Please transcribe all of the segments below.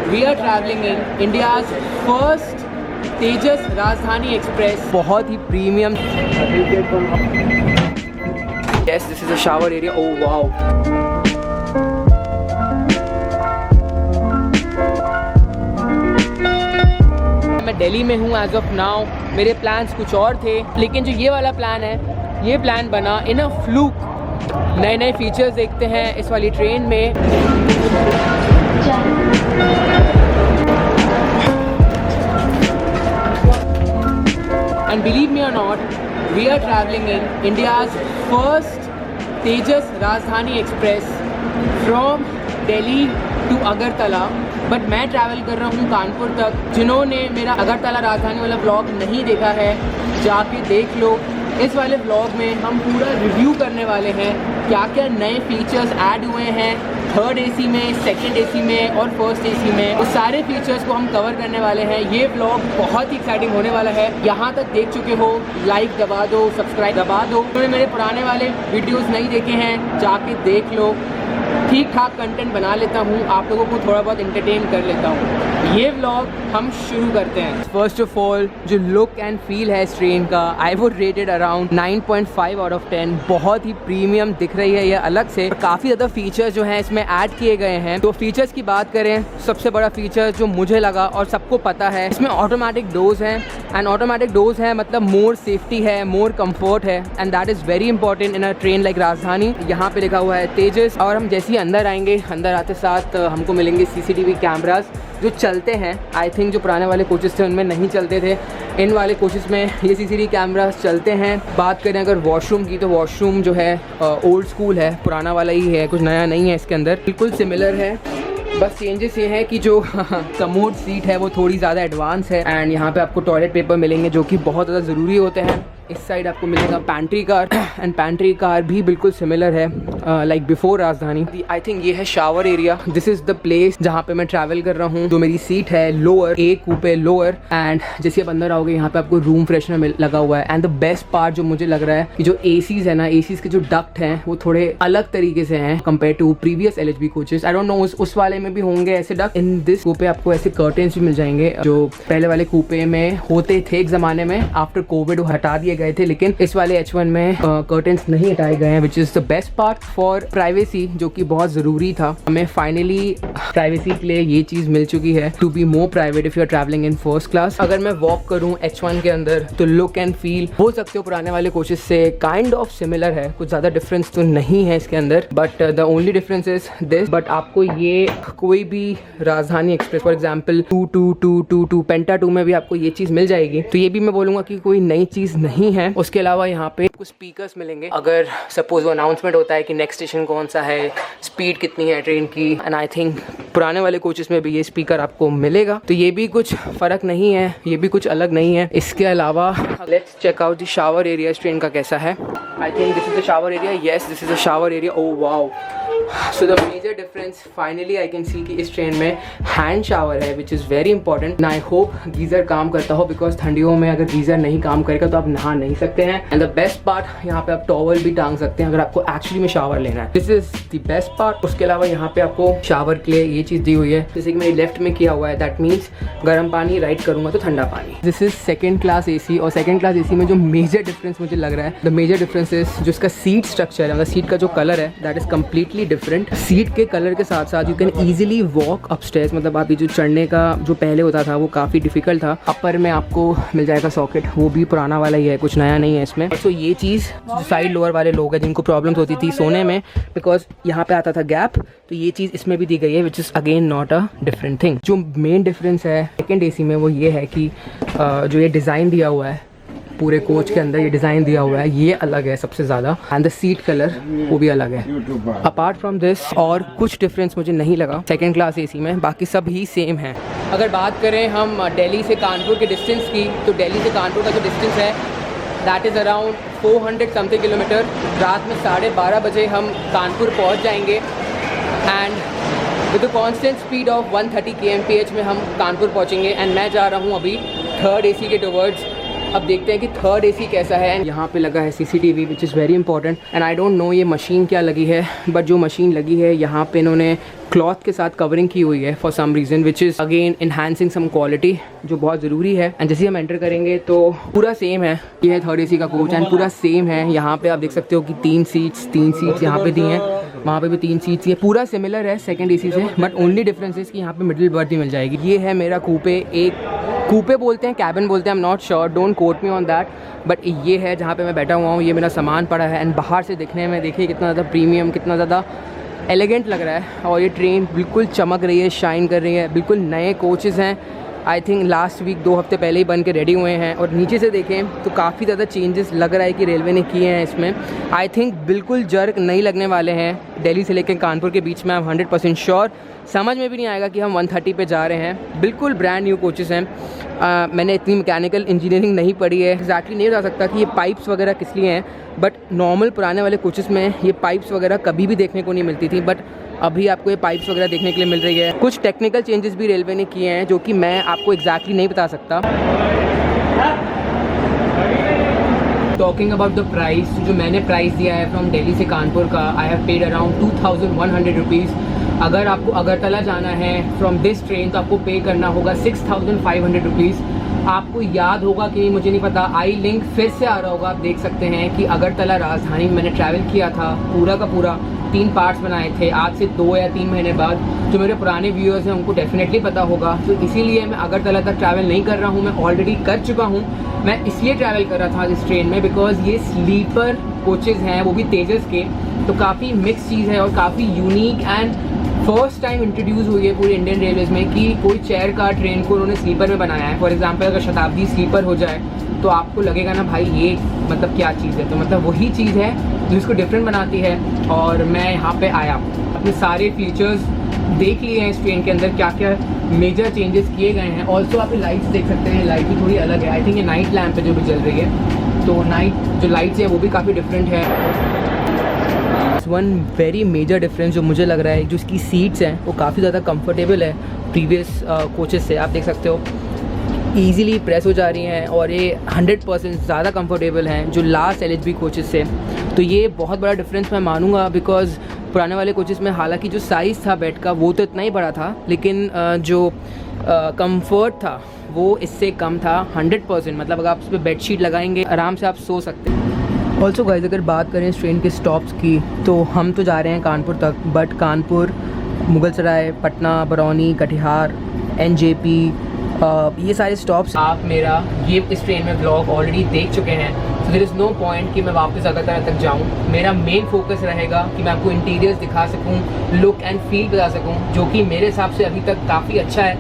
We are traveling in India's first Tejas Rajdhani Express. बहुत ही premium. Yes, this is a shower area. Oh wow. मैं दिल्ली में हूँ as of now. मेरे plans कुछ और थे, लेकिन जो ये वाला प्लान है, ये प्लान बना इन अ फ्लूक. नए नए फीचर्स देखते हैं इस वाली ट्रेन में. And believe me or not, we are traveling in India's first Tejas Rajdhani Express from Delhi to Agartala. But मैं ट्रैवल कर रहा हूँ कानपुर तक. जिन्होंने मेरा अगरतला राजधानी वाला ब्लॉग नहीं देखा है, जाके देख लो. इस वाले ब्लॉग में हम पूरा रिव्यू करने वाले हैं क्या क्या नए फीचर्स ऐड हुए हैं थर्ड एसी में, सेकंड एसी में और फर्स्ट एसी में. उस सारे फीचर्स को हम कवर करने वाले हैं. ये ब्लॉग बहुत ही एक्साइटिंग होने वाला है. यहाँ तक देख चुके हो, लाइक दबा दो, सब्सक्राइब दबा दो. उन्होंने मेरे पुराने वाले वीडियोस नहीं देखे हैं, जाके देख लो. ठीक ठाक कंटेंट बना लेता हूँ, आप लोगों को थोड़ा बहुत एंटरटेन कर लेता हूँ. ये व्लॉग हम शुरू करते हैं. फर्स्ट ऑफ ऑल जो लुक एंड फील है इस ट्रेन का, I would rated around 9.5 out of 10. बहुत ही प्रीमियम दिख रही है ये अलग से. काफ़ी ज़्यादा फीचर्स जो हैं इसमें ऐड किए गए हैं. तो फीचर्स की बात करें, सबसे बड़ा फीचर जो मुझे लगा और सबको पता है, इसमें ऑटोमेटिक डोर्स हैं. एंड ऑटोमेटिक डोर्स हैं मतलब मोर सेफ्टी है, मोर कम्फर्ट है. And that is very important in a train like राजधानी. यहाँ पे लिखा हुआ है तेजस. और हम जैसे ही अंदर आएंगे, अंदर आते साथ हमको मिलेंगे CCTV कैमरास जो चलते हैं. आई थिंक जो पुराने वाले कोचेस थे उनमें नहीं चलते थे. इन वाले कोचेस में ये CCTV कैमरास चलते हैं. बात करें अगर वॉशरूम की, तो वॉशरूम जो है ओल्ड स्कूल है, पुराना वाला ही है, कुछ नया नहीं है इसके अंदर. बिल्कुल सिमिलर है. बस चेंजेस ये है कि जो कमोड सीट है वो थोड़ी ज़्यादा एडवांस है. एंड यहाँ पे आपको टॉयलेट पेपर मिलेंगे जो कि बहुत ज़्यादा ज़रूरी होते हैं. इस साइड आपको मिलेगा pantry car. And pantry car भी बिल्कुल सिमिलर है लाइक बिफोर राजधानी. आई थिंक ये है shower area. This is the place जहाँ पे मैं ट्रैवल कर रहा हूँ. जो मेरी सीट है लोअर, एक कूपे लोअर. एंड जैसे आप अंदर आओगे, यहाँ पे आपको रूम फ्रेशनर लगा हुआ है. एंड द बेस्ट पार्ट जो मुझे लग रहा है कि जो एसीज है ना, एसीज के जो डक्ट हैं वो थोड़े अलग तरीके से हैं compare to previous LHB coaches. I don't know उस वाले में भी होंगे ऐसे डक्ट. इन दिस कूपे आपको ऐसे कर्टेन्स भी मिल जाएंगे जो पहले वाले कूपे में होते थे एक ज़माने में. आफ्टर कोविड वो हटा दिए गए थे, लेकिन इस वाले H1 में कर्टेन्स नहीं हटाए गए हैं, which is the best part for privacy, जो कि बहुत ज़रूरी था. हमें फाइनली प्राइवेसी के लिए ये चीज़ मिल चुकी है, to be more private if you are travelling in first class. अगर मैं वॉक करूँ H1 के अंदर, तो लुक एंड फील बोल सकते हो पुराने वाले कोचेस से काइंड ऑफ सिमिलर है. कुछ ज़्यादा डिफरेंस तो नहीं है इसके अंदर, but the only difference is this. But आपको ये कोई भी राजधानी एक्सप्रेस फॉर एग्जाम्पल 2222 पेंटा 2 में भी आपको ये चीज़ मिल जाएगी. तो ये भी मैं बोलूँगा कि कोई नई चीज़ नहीं है. उसके अलावा यहाँ पे कुछ स्पीकर्स मिलेंगे. अगर सपोज वो अनाउंसमेंट होता है कि नेक्स्ट स्टेशन कौन सा है, स्पीड कितनी है ट्रेन की. एंड आई थिंक पुराने वाले कोचेस में भी ये स्पीकर आपको मिलेगा. तो ये भी कुछ फ़र्क नहीं है, ये भी कुछ अलग नहीं है. इसके अलावा let's check out the shower area train का कैसा है. I think this is the shower area. Yes, this is the shower area. Oh wow. So the major difference finally I can see कि इस ट्रेन में hand shower है, which is very important. I hope geyser काम करता हो, because ठंडियों में अगर गीज़र नहीं काम करेगा तो आप नहा नहीं सकते हैं. एंड द बेस्ट पार्ट, यहाँ पे आप टॉवल भी टांग सकते हैं अगर आपको एक्चुअली में शावर लेना है. This is the best part. उसके अलावा यहाँ पे आपको शावर के लिए ये चीज़ दी हुई है, जैसे कि मेरे लेफ्ट में किया हुआ है. दैट मीन्स गर्म पानी, राइट करूँगा तो ठंडा पानी. This is second class AC. और सेकेंड क्लास AC में जो मेजर डिफरेंस मुझे लग रहा है, द मेजर डिफरेंस इज जो इसका सीट स्ट्रक्चर है, मतलब सीट का जो कलर है, that is completely different. Seat के कलर के साथ साथ you can easily walk upstairs. मतलब आप ये जो चढ़ने का जो पहले होता था वो काफ़ी डिफिकल्ट था. अपर में आपको मिल जाएगा सॉकेट, वो भी पुराना वाला ही है, कुछ नया नहीं है इसमें. तो ये चीज़ साइड लोअर वाले लोग हैं जिनको प्रॉब्लम्स होती थी सोने में, बिकॉज यहाँ पे आता था गैप, तो ये चीज़ इसमें भी दी गई है, which is again not a different thing. जो मेन डिफरेंस है सेकेंड AC में वो ये है कि जो ये डिज़ाइन दिया हुआ है पूरे कोच के अंदर, ये डिज़ाइन दिया हुआ है, ये अलग है सबसे ज़्यादा. एंड द सीट कलर वो भी अलग है. अपार्ट फ्रॉम दिस और कुछ डिफरेंस मुझे नहीं लगा सेकेंड क्लास AC में. बाकी सब ही सेम है. अगर बात करें हम दिल्ली से कानपुर के डिस्टेंस की, तो दिल्ली से कानपुर का जो डिस्टेंस है that is around 400 something kilometre. रात में 12:30 बजे हम कानपुर पहुँच जाएंगे. And with the constant speed of 130 kmph में हम कानपुर पहुँचेंगे. एंड मैं जा रहा हूँ अभी थर्ड AC के टुवर्ड्स अब देखते हैं कि थर्ड एसी कैसा है। यहाँ पे लगा है CCTV which is very important and I don't no ये मशीन क्या लगी है, बट जो मशीन लगी है यहाँ पे इन्होंने क्लॉथ के साथ कवरिंग की हुई है for some reason which is again enhancing some quality, जो बहुत ज़रूरी है। एंड जैसे हम एंटर करेंगे तो पूरा सेम है, ये है थर्ड एसी का कोच एंड पूरा सेम है। यहाँ पे आप देख सकते हो कि 3 सीट्स यहाँ पे दी हैं, वहाँ पे भी 3 सीट्स, ये पूरा सिमिलर है सेकंड एसी से, बट ओनली डिफरेंस इज़ कि यहाँ पे मिडिल बर्थ ही मिल जाएगी। ये है मेरा कूपे, एक कूपे बोलते हैं, कैबिन बोलते हैं, I am not sure, don't quote me on that, but ये है जहाँ पे मैं बैठा हुआ हूँ। ये मेरा सामान पड़ा है एंड बाहर से दिखने में देखिए कितना ज़्यादा प्रीमियम, कितना ज़्यादा एलिगेंट लग रहा है। और ये ट्रेन बिल्कुल चमक रही है, शाइन कर रही है, बिल्कुल नए कोचेज़ हैं। आई थिंक लास्ट वीक 2 हफ्ते पहले ही बन के रेडी हुए हैं। और नीचे से देखें तो काफ़ी ज़्यादा चेंजेस लग रहा है कि रेलवे ने किए हैं इसमें। आई थिंक बिल्कुल जर्क नहीं लगने वाले हैं दिल्ली से लेकर कानपुर के बीच में। आई एम 100% श्योर, समझ में भी नहीं आएगा कि हम 130 पे जा रहे हैं। बिल्कुल ब्रांड न्यू कोचेज़ हैं। मैंने इतनी मैकेनिकल इंजीनियरिंग नहीं पढ़ी है, एग्जैक्टली नहीं बता सकता कि ये पाइप्स वगैरह किस लिए हैं, बट नॉर्मल पुराने वाले कोचेज़ में ये पाइप्स वगैरह कभी भी देखने को नहीं मिलती थी, बट अभी आपको ये पाइप्स वगैरह देखने के लिए मिल रही है। कुछ टेक्निकल चेंजेस भी रेलवे ने किए हैं जो कि मैं आपको एग्जैक्टली नहीं बता सकता। टॉकिंग अबाउट द प्राइस, जो मैंने प्राइस दिया है फ्रॉम दिल्ली से कानपुर का, I have paid around 2100 rupees. अगर आपको अगरतला जाना है फ्रॉम दिस ट्रेन तो आपको पे करना होगा 6500 रुपीज़। आपको याद होगा कि मुझे नहीं पता, आई लिंक फिर से आ रहा होगा, आप देख सकते हैं कि अगरतला राजधानी में मैंने ट्रैवल किया था पूरा का पूरा, 3 पार्ट्स बनाए थे आज से 2 या 3 महीने बाद। जो मेरे पुराने व्यूअर्स हैं उनको डेफिनेटली पता होगा, तो इसीलिए मैं अगरतला तक ट्रैवल नहीं कर रहा हूँ, मैं ऑलरेडी कर चुका हूँ। मैं इसलिए ट्रैवल कर रहा था इस ट्रेन में बिकॉज ये स्लीपर कोचेज़ हैं, वो भी तेजस के, तो काफ़ी मिक्स चीज़ है और काफ़ी unique and first time introduce हुई है पूरी इंडियन रेलवेज़ में कि कोई चेयर कार ट्रेन को उन्होंने स्लीपर में बनाया है। फॉर एग्जांपल अगर शताब्दी स्लीपर हो जाए तो आपको लगेगा ना भाई ये मतलब क्या चीज़ है, तो मतलब वही चीज़ है जो इसको डिफरेंट बनाती है। और मैं यहाँ पे आया, अपने सारे फीचर्स देख लिए हैं इस ट्रेन के अंदर, क्या क्या मेजर चेंजेस किए गए हैं। ऑल्सो आप लाइट्स देख सकते हैं, लाइट भी थोड़ी अलग है। आई थिंक ये नाइट लैम्प है जो भी जल रही है, तो नाइट जो लाइट्स हैं वो भी काफ़ी डिफरेंट है। वन वेरी मेजर डिफरेंस जो मुझे लग रहा है, जो इसकी सीट्स हैं वो काफ़ी ज़्यादा कंफर्टेबल है प्रीवियस कोचेस से। आप देख सकते हो ईज़िली प्रेस हो जा रही हैं और ये 100% ज़्यादा कंफर्टेबल हैं जो लास्ट LHB कोचेस से। तो ये बहुत बड़ा डिफरेंस मैं मानूंगा बिकॉज पुराने वाले कोचेस में हालांकि जो साइज़ था बेड का वो तो इतना ही बड़ा था, लेकिन जो कंफर्ट था वो इससे कम था 100%। मतलब अगर आप उस पर बेडशीट लगाएंगे आराम से आप सो सकते हैं। ऑल्सो गाइस अगर बात करें इस ट्रेन के स्टॉप्स की तो हम तो जा रहे हैं कानपुर तक, बट कानपुर, मुगलसराय, पटना, बरौनी, कटिहार, NJP, ये सारे स्टॉप्स आप मेरा ये इस ट्रेन में ब्लॉग ऑलरेडी देख चुके हैं, तो देयर इज़ नो पॉइंट कि मैं वापस अगरतला तक जाऊँ। मेरा मेन फोकस रहेगा कि मैं आपको इंटीरियर्स दिखा सकूँ, लुक एंड फील बता सकूँ, जो कि मेरे हिसाब से अभी तक काफ़ी अच्छा है,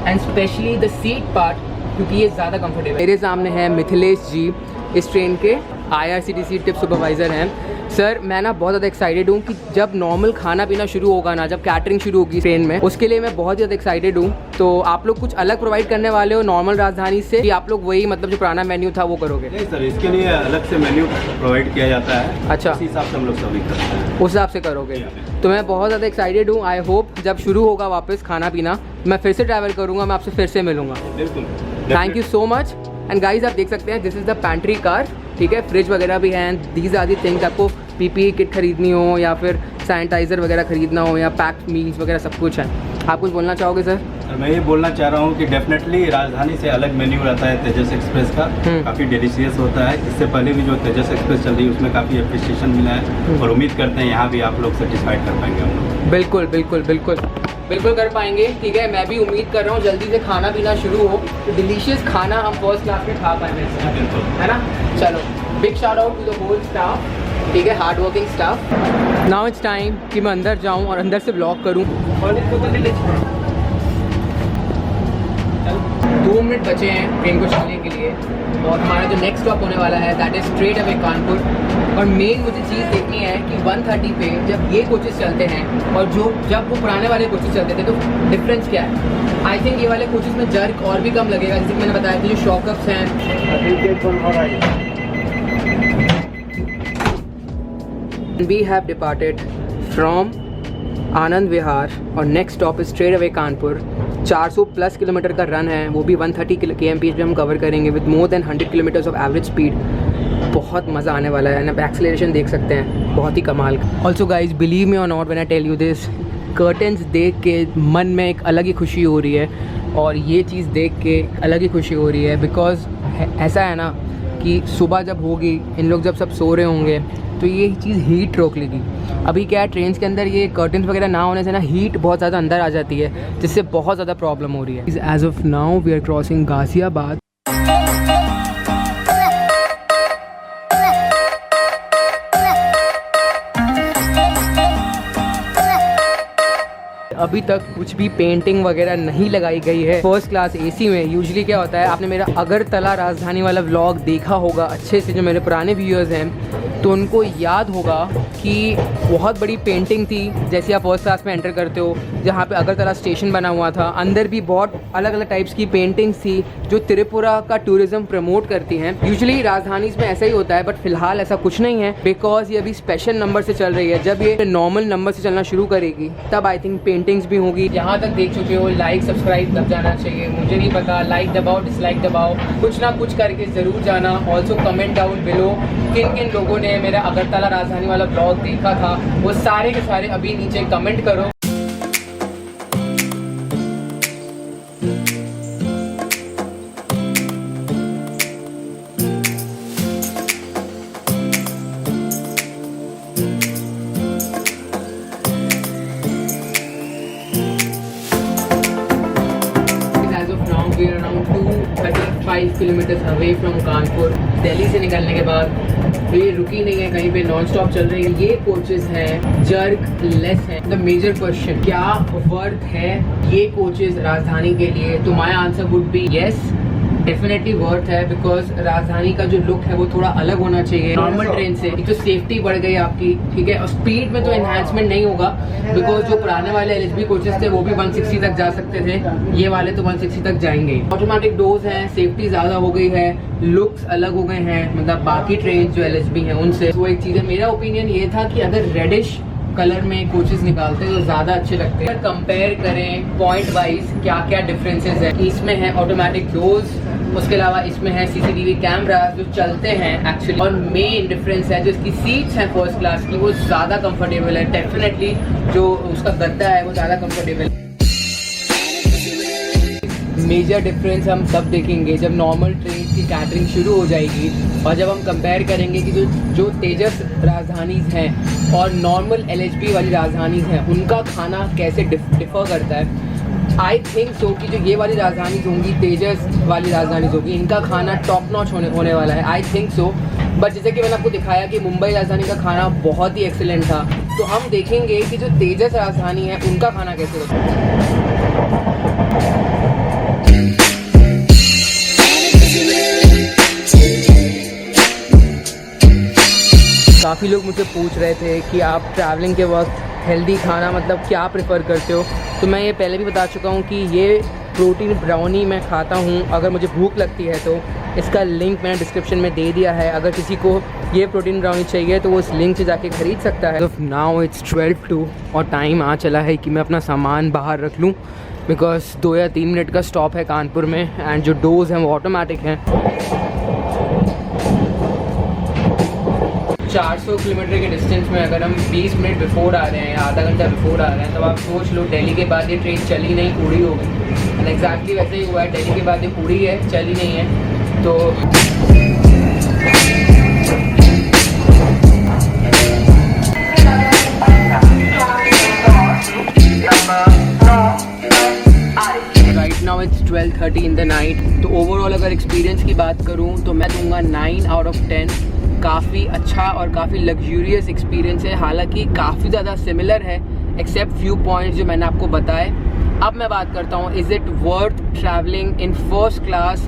and specially the seat part क्योंकि ये ज़्यादा कंफर्टेबल। मेरे सामने है मिथिलेश जी, इस ट्रेन के IRCTC टिप सुपरवाइज़र हैं। सर मैं ना बहुत ज़्यादा एक्साइटेड हूँ कि जब नॉर्मल खाना पीना शुरू होगा ना, जब कैटरिंग शुरू होगी ट्रेन में, उसके लिए मैं बहुत ज़्यादा एक्साइटेड हूँ। तो आप लोग कुछ अलग प्रोवाइड करने वाले हो नॉर्मल राजधानी से, कि आप लोग वही मतलब जो पुराना मेन्यू था वो करोगे? नहीं सर, इसके लिए अलग से मेन्यू प्रोवाइड किया जाता है। अच्छा, उस हिसाब से हम लोग सर्विस करते हैं, उस हिसाब से करोगे। तो मैं बहुत ज़्यादा एक्साइटेड हूँ। आई होप जब शुरू होगा वापस खाना पीना मैं फिर से ट्रैवल करूँगा, मैं आपसे फिर से मिलूँगा। बिल्कुल, thank you so much. And guys आप देख सकते हैं this is the pantry car, ठीक है, फ्रिज वगैरह भी हैं। दीज आर दी थिंग्स, आपको PPE किट खरीदनी हो या फिर सैनिटाइज़र वगैरह खरीदना हो या पैक्ड मील्स वगैरह सब कुछ है। आप कुछ बोलना चाहोगे सर? मैं ये बोलना चाह रहा हूँ कि डेफिनेटली राजधानी से अलग मेन्यू रहता है तेजस एक्सप्रेस का, काफ़ी डिलीशियस होता है। इससे पहले भी जो तेजस एक्सप्रेस चल रही है उसमें काफ़ी अप्रिसिएशन मिला है और उम्मीद करते हैं यहाँ भी आप लोग सेटिस्फाइड कर पाएंगे हम लोग। बिल्कुल बिल्कुल बिल्कुल बिल्कुल कर पाएंगे, ठीक है। मैं भी उम्मीद कर रहा हूँ जल्दी से खाना पीना शुरू हो, तो डिलीशियस खाना हम फर्स्ट क्लास में खा पाएंगे, है ना। चलो big shout out to the whole staff, ठीक है, hard working staff. Now it's time कि मैं अंदर जाऊँ और अंदर से ब्लॉग करूँ। 2 मिनट बचे हैं ट्रेन को चलने के लिए और हमारा जो नेक्स्ट स्टॉप होने वाला है that is straight away Kanpur. और मेन मुझे चीज़ देखनी है कि 130 पे जब ये कोचेस चलते हैं और जब वो पुराने वाले कोचेस चलते थे तो डिफरेंस क्या है। आई थिंक ये वाले कोचेस में जर्क और भी कम लगेगा, जैसे कि मैंने बताया था जो शॉकअप्स हैं। We have departed from Anand Vihar और next stop is straight away Kanpur. 400 plus kilometre का रन है, वो भी 130 kmph पे हम कवर करेंगे with more than 100 kilometres of average speed. बहुत मज़ा आने वाला है। आप एक्सेलरेशन देख सकते हैं, बहुत ही कमाल का। ऑल्सो गाइज बिलीव मी और not when I tell you this, curtains देख के मन में एक अलग ही खुशी हो रही है और ये चीज़ देख के अलग ही खुशी हो रही है। बिकॉज ऐसा है ना कि सुबह जब होगी, इन लोग जब सब सो रहे होंगे, तो ये चीज़ हीट रोक लेगी। अभी क्या है, ट्रेन्स के अंदर ये कर्टन्स वगैरह ना होने से ना हीट बहुत ज़्यादा अंदर आ जाती है, जिससे बहुत ज़्यादा प्रॉब्लम हो रही है। As of now we are crossing Ghaziabad. अभी तक कुछ भी पेंटिंग वगैरह नहीं लगाई गई है फर्स्ट क्लास एसी में। यूजुअली क्या होता है, आपने मेरा अगरतला राजधानी वाला व्लॉग देखा होगा अच्छे से, जो मेरे पुराने व्यूअर्स हैं तो उनको याद होगा कि बहुत बड़ी पेंटिंग थी जैसे आप फर्स्ट क्लास में एंटर करते हो, जहाँ पे अगरतला स्टेशन बना हुआ था। अंदर भी बहुत अलग अलग टाइप्स की पेंटिंग्स थी जो त्रिपुरा का टूरिज्म प्रमोट करती हैं। यूजुअली राजधानी में ऐसा ही होता है, बट फिलहाल ऐसा कुछ नहीं है बिकॉज ये अभी स्पेशल नंबर से चल रही है। जब ये नॉर्मल नंबर से चलना शुरू करेगी तब आई थिंक पेंटिंग्स भी होगी। यहाँ तक देख चुके हो, लाइक सब्सक्राइब कब जाना चाहिए मुझे नहीं पता, लाइक दबाओ डिसलाइक दबाओ, कुछ ना कुछ करके ज़रूर जाना। ऑल्सो कमेंट डाउन बिलो किन किन लोगों ने मेरा अगरतला राजधानी वाला ब्लॉग देखा था, वो सारे के सारे अभी नीचे कमेंट करो। We are around 235 kilometre away from Kanpur. Delhi से निकलने के बाद ये रुकी नहीं है कहीं पे, नॉन स्टॉप चल रही है। ये कोचेस हैं जर्क लेस हैं। द मेजर क्वेश्चन, क्या वर्थ है ये कोचेस राजधानी के लिए? तो my answer would be yes, definitely worth है। बिकॉज राजधानी का जो लुक है वो थोड़ा अलग होना चाहिए नॉर्मल ट्रेन से। एक तो सेफ्टी बढ़ गई आपकी, ठीक है, और स्पीड में तो एनहांसमेंट नहीं होगा बिकॉज जो पुराने वाले एलएचबी कोचेस थे वो भी 160 तक जा सकते थे, ये वाले तो 160 तक जाएंगे। ऑटोमेटिक डोर्स हैं, सेफ्टी ज़्यादा हो गई है, लुक्स अलग हो गए हैं, मतलब बाकी ट्रेन जो एलएचबी हैं उनसे। वो एक चीज़ है। मेरा ओपिनियन ये था कि अगर रेडिश कलर में कोचेस निकालते हैं तो ज़्यादा अच्छे लगते हैं। कंपेयर करें पॉइंट वाइज क्या क्या डिफरेंसेस है, इसमें है ऑटोमेटिक डोर्स, उसके अलावा इसमें है सीसीटीवी कैमरा जो चलते हैं एक्चुअली, और मेन डिफरेंस है जो इसकी सीट्स हैं फर्स्ट क्लास की, वो ज़्यादा कंफर्टेबल है। डेफिनेटली जो उसका गद्दा है वो ज़्यादा कंफर्टेबल है। मेजर डिफरेंस हम तब देखेंगे जब नॉर्मल ट्रेन की कैटरिंग शुरू हो जाएगी और जब हम कंपेयर करेंगे कि जो तेजस राजधानीज़ हैं और नॉर्मल एलएचबी वाली राजधानीज़ हैं उनका खाना कैसे डिफ़र करता है। आई थिंक सो कि जो ये वाली राजधानी होंगी, तेजस वाली राजधानी होगी, इनका खाना टॉप नॉच होने वाला है। I think so. बट जैसे कि मैंने आपको दिखाया कि मुंबई राजधानी का खाना बहुत ही एक्सीलेंट था, तो हम देखेंगे कि जो तेजस राजधानी है उनका खाना कैसे होता है। काफ़ी लोग मुझसे पूछ रहे थे कि आप ट्रैवलिंग के वक्त हेल्दी खाना मतलब क्या प्रेफर करते हो, तो मैं ये पहले भी बता चुका हूँ कि ये प्रोटीन ब्राउनी मैं खाता हूँ अगर मुझे भूख लगती है तो। इसका लिंक मैंने डिस्क्रिप्शन में दे दिया है, अगर किसी को ये प्रोटीन ब्राउनी चाहिए तो वो इस लिंक से जाके ख़रीद सकता है। नाउ इट्स 12:02 और टाइम आ चला है कि मैं अपना सामान बाहर रख लूँ बिकॉज 2 या 3 मिनट का स्टॉप है कानपुर में एंड जो डोर्स हैं वो ऑटोमेटिक हैं। 400 किलोमीटर के डिस्टेंस में अगर हम 20 मिनट बिफोर आ रहे हैं या आधा घंटा बिफोर आ रहे हैं, तब आप सोच लो दिल्ली के बाद ये ट्रेन चली नहीं, उड़ी हो गई। एंड एग्जैक्टली वैसे ही हुआ है, दिल्ली के बाद ये उड़ी है, चली नहीं है। तो right now it's 12:30 in the night. तो ओवरऑल अगर एक्सपीरियंस की बात करूँ तो मैं दूंगा 9 आउट ऑफ 10। काफ़ी अच्छा और काफ़ी लग्जूरियस एक्सपीरियंस है, हालांकि काफ़ी ज़्यादा सिमिलर है एक्सेप्ट फ्यू पॉइंट्स जो मैंने आपको बताए। अब मैं बात करता हूँ, is it worth travelling in first class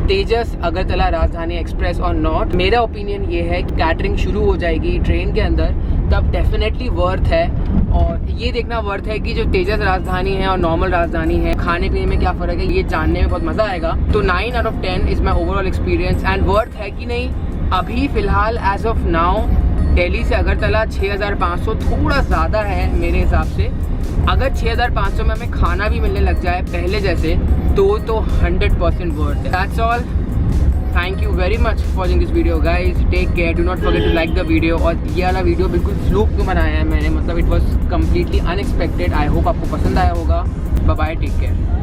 Tejas Agartala Rajdhani Express और नॉट? मेरा ओपिनियन ये है कि कैटरिंग शुरू हो जाएगी ट्रेन के अंदर तब डेफिनेटली वर्थ है। और ये देखना वर्थ है कि जो तेजस राजधानी है और नॉर्मल राजधानी है खाने पीने में क्या फ़र्क है, ये जानने में बहुत मज़ा आएगा। तो 9 out of 10 is my overall experience. And worth है कि नहीं, अभी फ़िलहाल एज ऑफ नाउ दिल्ली से अगरतला 6500 थोड़ा ज़्यादा है मेरे हिसाब से। अगर 6500 में हमें खाना भी मिलने लग जाए पहले जैसे तो 100% वर्थ है। That's all, thank you very much for watching this video guys, take care, do not forget to like the video. और ये वाला वीडियो बिल्कुल फ्लूक में बनाया है मैंने, मतलब it was completely unexpected. I hope आपको पसंद आया होगा। Bye bye, take care.